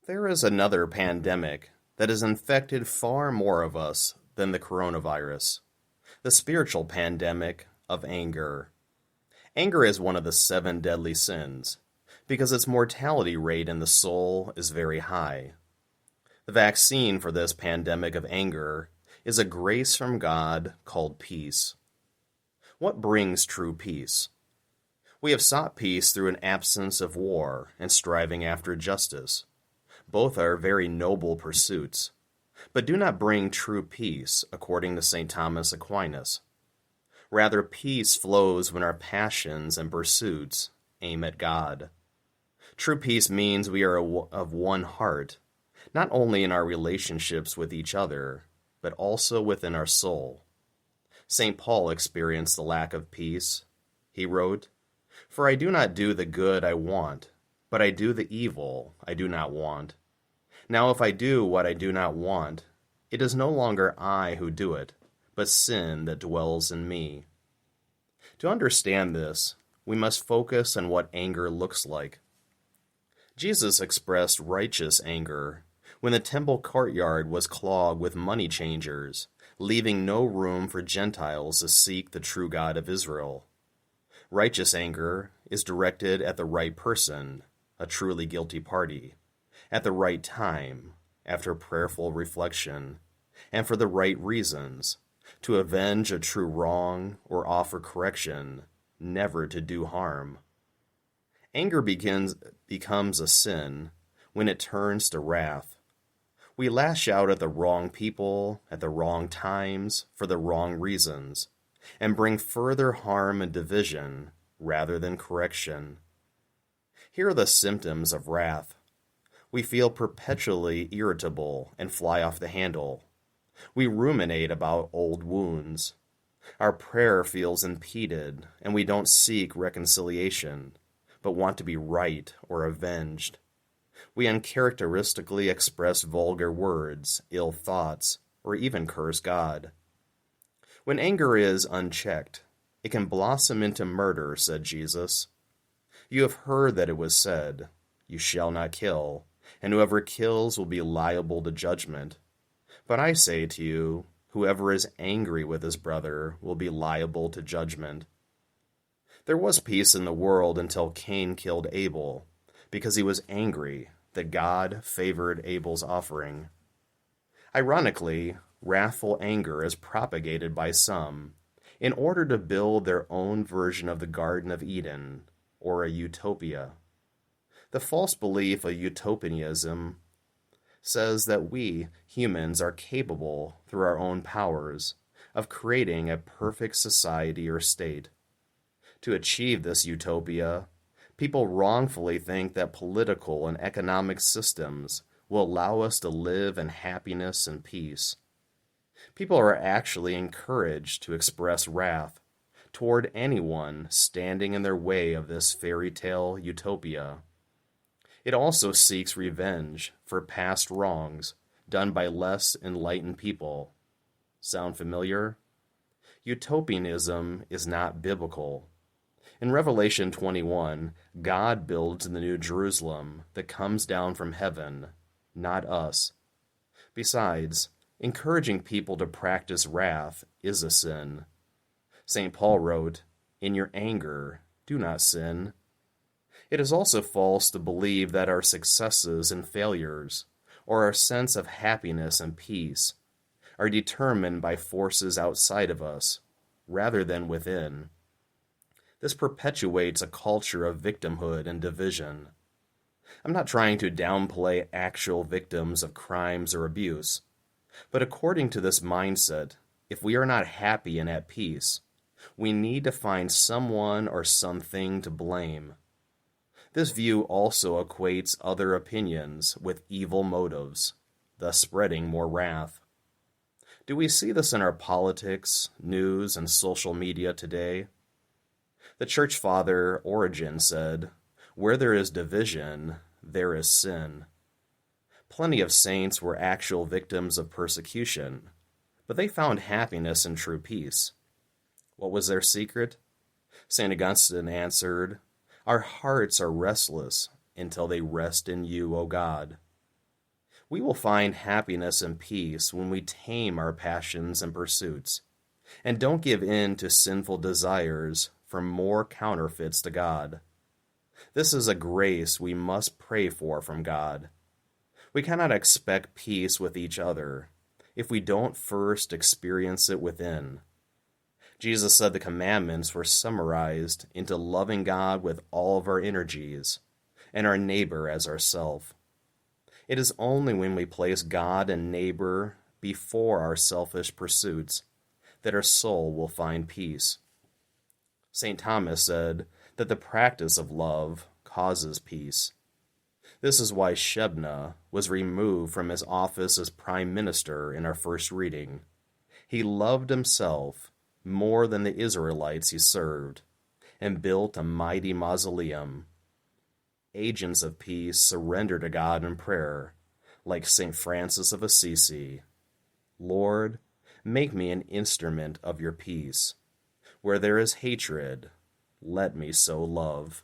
There is another pandemic that has infected far more of us than the coronavirus, the spiritual pandemic of anger. Anger is one of the 7 deadly sins because its mortality rate in the soul is very high. The vaccine for this pandemic of anger is a grace from God called peace. What brings true peace? We have sought peace through an absence of war and striving after justice. Both are very noble pursuits, but do not bring true peace, according to St. Thomas Aquinas. Rather, peace flows when our passions and pursuits aim at God. True peace means we are of one heart, not only in our relationships with each other, but also within our soul. St. Paul experienced the lack of peace. He wrote, "For I do not do the good I want, but I do the evil I do not want. Now if I do what I do not want, it is no longer I who do it, but sin that dwells in me." To understand this, we must focus on what anger looks like. Jesus expressed righteous anger when the temple courtyard was clogged with money changers, leaving no room for Gentiles to seek the true God of Israel. Righteous anger is directed at the right person, a truly guilty party, at the right time, after prayerful reflection, and for the right reasons, to avenge a true wrong or offer correction, never to do harm. Anger becomes a sin when it turns to wrath. We lash out at the wrong people at the wrong times for the wrong reasons, and bring further harm and division rather than correction. Here are the symptoms of wrath. We feel perpetually irritable and fly off the handle. We ruminate about old wounds. Our prayer feels impeded, and we don't seek reconciliation, but want to be right or avenged. We uncharacteristically express vulgar words, ill thoughts, or even curse God. When anger is unchecked, it can blossom into murder, said Jesus. You have heard that it was said, "You shall not kill, and whoever kills will be liable to judgment." But I say to you, whoever is angry with his brother will be liable to judgment. There was peace in the world until Cain killed Abel, because he was angry that God favored Abel's offering. Ironically, wrathful anger is propagated by some in order to build their own version of the Garden of Eden, or a utopia. The false belief of utopianism says that we, humans, are capable, through our own powers, of creating a perfect society or state. To achieve this utopia, people wrongfully think that political and economic systems will allow us to live in happiness and peace. People are actually encouraged to express wrath toward anyone standing in their way of this fairy tale utopia. It also seeks revenge for past wrongs done by less enlightened people. Sound familiar? Utopianism is not biblical. In Revelation 21, God builds the new Jerusalem that comes down from heaven, not us. Besides, encouraging people to practice wrath is a sin. St. Paul wrote, "In your anger, do not sin." It is also false to believe that our successes and failures, or our sense of happiness and peace, are determined by forces outside of us, rather than within. This perpetuates a culture of victimhood and division. I'm not trying to downplay actual victims of crimes or abuse, but according to this mindset, if we are not happy and at peace, we need to find someone or something to blame. This view also equates other opinions with evil motives, thus spreading more wrath. Do we see this in our politics, news, and social media today? The church father Origen said, "Where there is division, there is sin." Plenty of saints were actual victims of persecution, but they found happiness and true peace. What was their secret? St. Augustine answered, "Our hearts are restless until they rest in you, O God." We will find happiness and peace when we tame our passions and pursuits, and don't give in to sinful desires for more counterfeits to God. This is a grace we must pray for from God. We cannot expect peace with each other if we don't first experience it within. Jesus said the commandments were summarized into loving God with all of our energies and our neighbor as ourself. It is only when we place God and neighbor before our selfish pursuits that our soul will find peace. St. Thomas said that the practice of love causes peace. This is why Shebna was removed from his office as prime minister in our first reading. He loved himself more than the Israelites he served, and built a mighty mausoleum. Agents of peace surrender to God in prayer, like St. Francis of Assisi. Lord, make me an instrument of your peace. Where there is hatred, let me sow love.